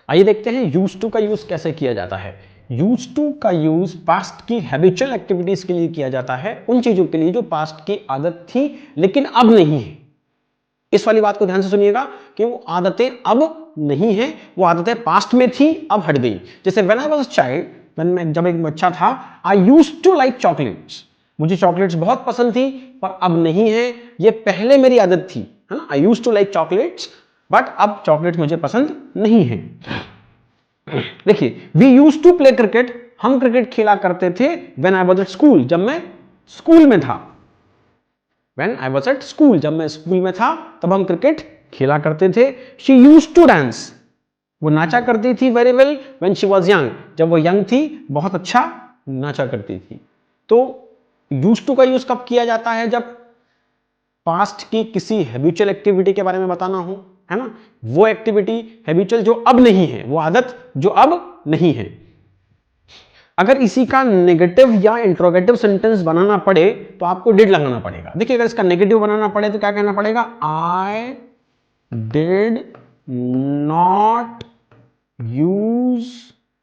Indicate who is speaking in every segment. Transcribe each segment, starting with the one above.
Speaker 1: आइए देखते हैं यूज टू का यूज कैसे किया जाता है। यूज टू का यूज पास्ट की हैबिचुअल एक्टिविटीज के लिए किया जाता है, उन चीजों के लिए जो पास्ट की आदत थी लेकिन अब नहीं है। इस वाली बात को ध्यान से सुनिएगा कि वो आदतें अब नहीं है, वो आदतें पास्ट में थी अब हट गई। जैसे when I was a child, मैं जब एक बच्चा था, I used to like chocolates, मुझे चॉकलेट्स बहुत पसंद थी पर अब नहीं है, ये पहले मेरी आदत थी, है ना। I used to like chocolates but अब चॉकलेट्स मुझे पसंद नहीं है। देखिए, we used to play cricket, हम क्रिकेट खेला करते थे when I was at school, जब मैं स्कूल में था। When I was at school, जब मैं स्कूल में था तब हम क्रिकेट खेला करते थे। She used to dance, वो नाचा करती थी very well when she was young, जब वो यंग थी बहुत अच्छा नाचा करती थी। तो used to का यूज कब किया जाता है? जब पास्ट की किसी हैबिचुअल एक्टिविटी के बारे में बताना हो, है ना। वो एक्टिविटी हैबिचुअल जो अब नहीं है, वो आदत जो अब नहीं है। अगर इसी का नेगेटिव या इंट्रोगेटिव सेंटेंस बनाना पड़े तो आपको डिड लगाना पड़ेगा। देखिए, अगर इसका नेगेटिव बनाना पड़े तो क्या कहना पड़ेगा? आई डिड नॉट यूज,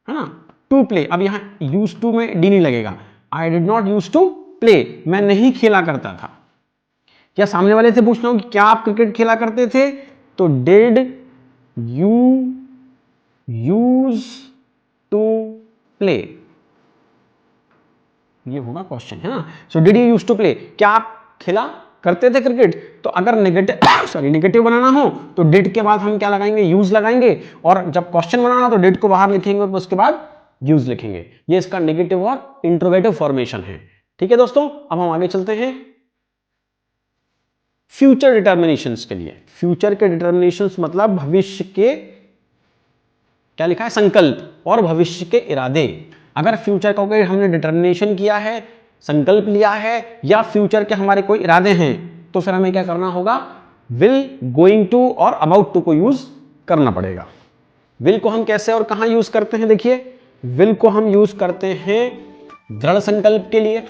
Speaker 1: है ना, टू प्ले। अब यहां यूज टू में डी नहीं लगेगा। I did not use to play, मैं नहीं खेला करता था। या सामने वाले से पूछना हो कि क्या आप क्रिकेट खेला करते थे, तो did you use to play, ये होगा क्वेश्चन, है ना। So did you use to play, क्या आप खेला करते थे क्रिकेट? तो अगर नेगेटिव बनाना हो तो डिड के बाद हम क्या लगाएंगे? यूज लगाएंगे। और जब क्वेश्चन बनाना तो डिड को बाहर लिखेंगे और उसके बाद यूज लिखेंगे। ये इसका नेगेटिव और इंट्रोगेटिव फॉर्मेशन है। ठीक है दोस्तों, अब हम आगे चलते हैं फ्यूचर डिटर्मिनेशंस के लिए। फ्यूचर के डिटर्मिनेशंस मतलब भविष्य के, क्या लिखा है? संकल्प और भविष्य के इरादे। अगर फ्यूचर का कोई हमने डिटर्मिनेशन किया है, संकल्प लिया है, या फ्यूचर के हमारे कोई इरादे हैं, तो फिर हमें क्या करना होगा? विल, गोइंग टू और अबाउट टू को यूज करना पड़ेगा। विल को हम कैसे और कहां यूज करते हैं? देखिए, विल को हम यूज करते हैं दृढ़ संकल्प के लिए।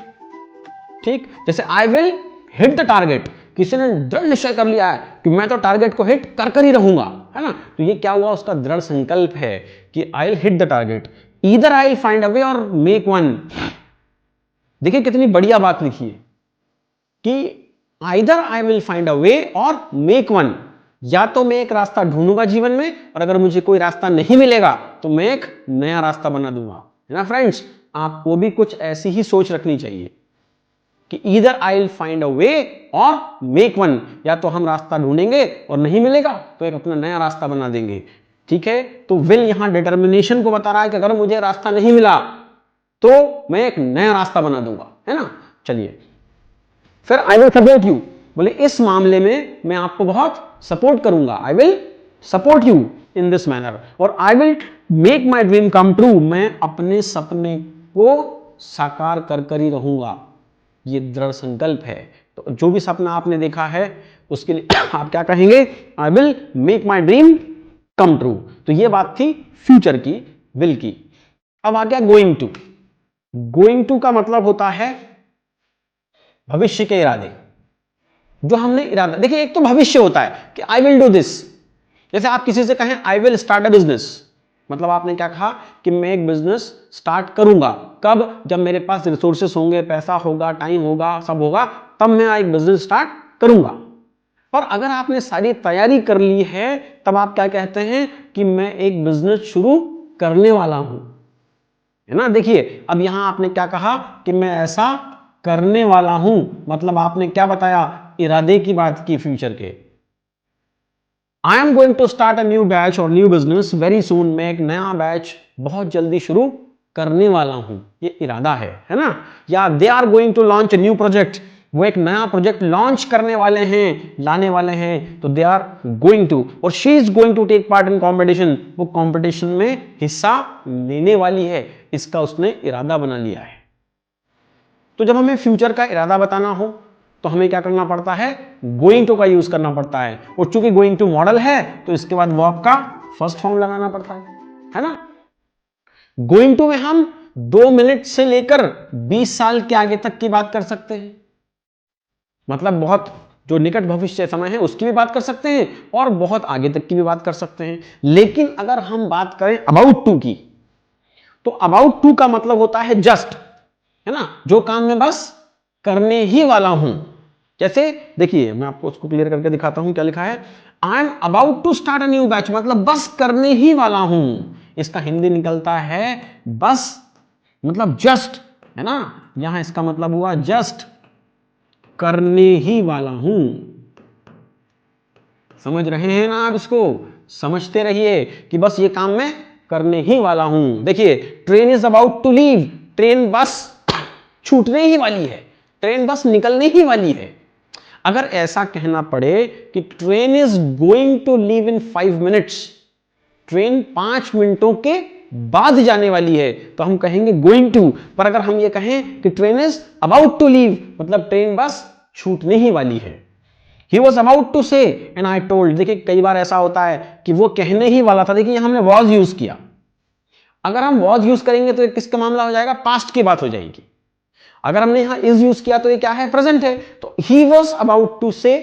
Speaker 1: ठीक, जैसे आई विल हिट द टारगेट, किसी ने दृढ़ निश्चय कर लिया है कि मैं तो टारगेट को हिट कर ही रहूंगा, है ना। तो ये क्या हुआ? उसका दृढ़ संकल्प है कि I will hit the target. Either I will find a way और मेक वन। देखिए कितनी बढ़िया बात लिखी है कि either I will find a way और मेक वन, या तो मैं एक रास्ता ढूंढूंगा जीवन में, और अगर मुझे कोई रास्ता नहीं मिलेगा तो मैं एक नया रास्ता बना दूंगा, है ना फ्रेंड्स। आपको भी कुछ ऐसी ही सोच रखनी चाहिए कि either I will find a way और मेक वन, या तो हम रास्ता ढूंढेंगे और नहीं मिलेगा तो एक अपना नया रास्ता बना देंगे। ठीक है, तो विल यहां डिटर्मिनेशन को बता रहा है कि अगर मुझे रास्ता नहीं मिला तो मैं एक नया रास्ता बना दूंगा, है ना। चलिए, फिर आई विल सपोर्ट यू, बोले इस मामले में मैं आपको बहुत सपोर्ट करूंगा। I will support you in this manner. और I will make my dream come true, मैं अपने सपने को साकार कर ही रहूंगा। ये दृढ़ संकल्प है। तो जो भी सपना आपने देखा है उसके लिए आप क्या कहेंगे? आई will make my dream come true. तो ये बात थी फ्यूचर की, विल की। अब आ गया गोइंग टू। गोइंग टू का मतलब होता है भविष्य के इरादे। जो हमने इरादा, देखिए एक तो भविष्य होता है कि आई विल डू दिस। जैसे आप किसी से कहें I will start a business, मतलब आपने क्या कहा कि मैं एक बिजनेस स्टार्ट करूंगा। कब? जब मेरे पास रिसोर्सेस होंगे, पैसा होगा, टाइम होगा, सब होगा, तब मैं एक बिजनेस स्टार्ट करूंगा। और अगर आपने सारी तैयारी कर ली है तब आप क्या कहते हैं कि मैं एक बिजनेस शुरू करने वाला हूं, है ना। देखिए, अब यहां आपने क्या कहा कि मैं ऐसा करने वाला हूं, मतलब आपने क्या बताया? इरादे की बात की फ्यूचर के। I am going to start a new batch और न्यू बिजनेस वेरी सून, मैं एक नया बैच बहुत जल्दी शुरू करने वाला हूं, ये इरादा है ना। या they are going to launch a new project, वो एक नया प्रोजेक्ट लॉन्च करने वाले हैं, लाने वाले हैं, तो दे आर गोइंग टू। और she is going to take part in competition, वो कॉम्पिटिशन में हिस्सा लेने वाली है, इसका उसने इरादा बना लिया है। तो जब हमें फ्यूचर का इरादा बताना हो तो हमें क्या करना पड़ता है? गोइंग टू का यूज करना पड़ता है। और चूंकि गोइंग टू मॉडल है तो इसके बाद वर्ब का फर्स्ट फॉर्म लगाना पड़ता है ना। गोइंग टू में हम 2 मिनट से लेकर 20 साल के आगे तक की बात कर सकते हैं। मतलब बहुत जो निकट भविष्य समय है उसकी भी बात कर सकते हैं और बहुत आगे तक की भी बात कर सकते हैं। लेकिन अगर हम बात करें अबाउट टू की, तो अबाउट टू का मतलब होता है जस्ट, है ना, जो काम मैं बस करने ही वाला हूं। जैसे देखिए मैं आपको उसको क्लियर करके दिखाता हूं, क्या लिखा है, I am about to start a new batch, मतलब बस करने ही वाला हूं। इसका हिंदी निकलता है बस, मतलब जस्ट, है ना, यहां इसका मतलब हुआ जस्ट करने ही वाला हूं। समझ रहे हैं ना आप इसको, समझते रहिए कि बस ये काम मैं करने ही वाला हूं। देखिए train is about to leave, train बस छूटने ही वाली है, ट्रेन बस निकलने ही वाली है। अगर ऐसा कहना पड़े कि train is going to leave in 5 minutes, train 5 मिनटों के बाद जाने वाली है, तो हम कहेंगे गोइंग टू। पर अगर हम ये कहें कि train is about to leave, मतलब ट्रेन बस छूटने ही वाली है। He was about to say and I told। देखिए कई बार ऐसा होता है कि वो कहने ही वाला था, देखिए हमने was यूज किया। अगर हम was यूज करेंगे तो किसका मामला हो जाएगा, पास्ट की बात हो जाएगी। अगर हमने यहां is यूज किया तो ये क्या है, प्रेजेंट है। तो he was about to say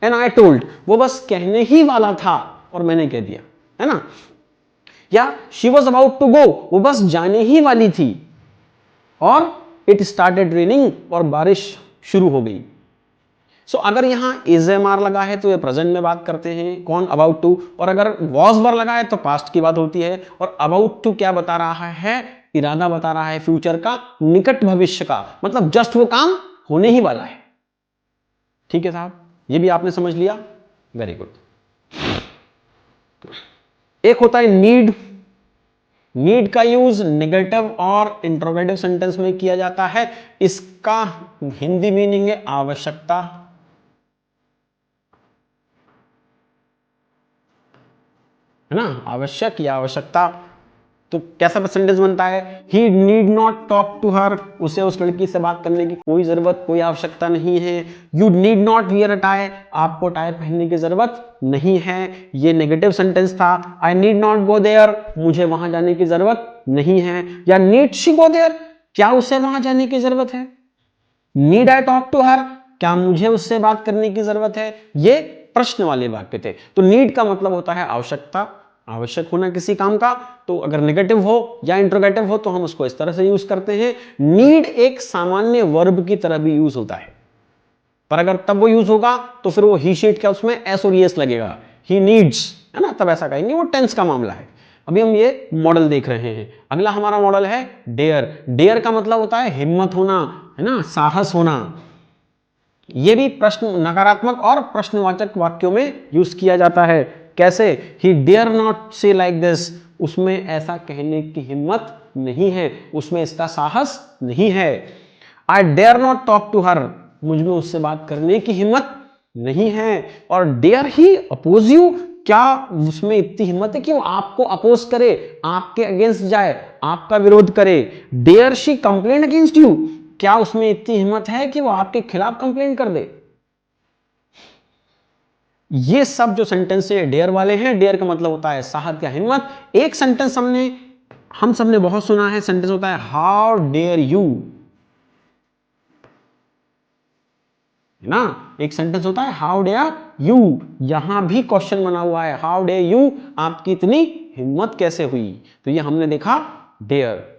Speaker 1: and I told, वो बस कहने ही वाला था और मैंने कह दिया, है ना। या she was about to go, वो बस जाने ही वाली थी और it started raining, और बारिश शुरू हो गई। सो अगर यहां इज एम आर लगा है तो ये प्रेजेंट में बात करते हैं, कौन, अबाउट टू। और अगर वॉज वर लगा है तो पास्ट की बात होती है। और अबाउट टू क्या बता रहा है, इरादा बता रहा है फ्यूचर का, निकट भविष्य का, मतलब जस्ट वो काम होने ही वाला है। ठीक है साहब, ये भी आपने समझ लिया, वेरी गुड। एक होता है नीड। नीड का यूज नेगेटिव और इंट्रोगेटिव सेंटेंस में किया जाता है। इसका हिंदी मीनिंग है आवश्यकता। है ना, आवश्यक या आवश्यकता। तो कैसा सेंटेंस बनता है, he need not talk to her, उसे उस लड़की से बात करने की कोई जरूरत, कोई आवश्यकता नहीं है। You need not wear a tie, आपको टाई पहनने की जरूरत नहीं है, ये नेगेटिव सेंटेंस था। I need not go there, मुझे वहां जाने की जरूरत नहीं है। या नीड शी गो देयर, क्या उसे वहां जाने की जरूरत है। Need I talk to her, क्या मुझे उससे बात करने की जरूरत है। ये प्रश्न वाले वाक्य थे। तो नीड का मतलब होता है आवश्यकता, आवश्यक होना किसी काम का। तो अगर नेगेटिव हो या इंट्रोगेटिव हो तो हम उसको इस तरह से यूज करते हैं। नीड एक सामान्य वर्ब की तरह भी यूज होता है, पर अगर तब वो यूज होगा तो फिर वो ही शीट क्या उसमें एस और एस लगेगा, ही नीड्स, है ना, तब ऐसा कहेंगे, वो टेंस का मामला है। अभी हम ये मॉडल देख रहे हैं। अगला हमारा मॉडल है डेयर। डेयर का मतलब होता है हिम्मत होना, है ना, साहस होना। ये भी प्रश्न, नकारात्मक और प्रश्नवाचक वाक्यों में यूज किया जाता है। कैसे, ही डेयर नॉट से लाइक दिस, उसमें ऐसा कहने की हिम्मत नहीं है, उसमें इसका साहस नहीं है। I dare not talk to her, मुझ में उससे बात करने की हिम्मत नहीं है। और डेयर ही अपोज यू, क्या उसमें इतनी हिम्मत है कि वो आपको अपोज करे, आपके अगेंस्ट जाए, आपका विरोध करे। Dare she complain against you, क्या उसमें इतनी हिम्मत है कि वो आपके खिलाफ कंप्लेन कर दे। ये सब जो सेंटेंस है डेयर वाले हैं। डेयर का मतलब होता है साहस या हिम्मत। एक सेंटेंस हम सबने बहुत सुना है, सेंटेंस होता है हाउ डेयर यू, है ना। एक सेंटेंस होता है हाउ डेयर यू, यहां भी क्वेश्चन बना हुआ है, हाउ डेयर यू, आपकी इतनी हिम्मत कैसे हुई। तो ये हमने देखा डेयर।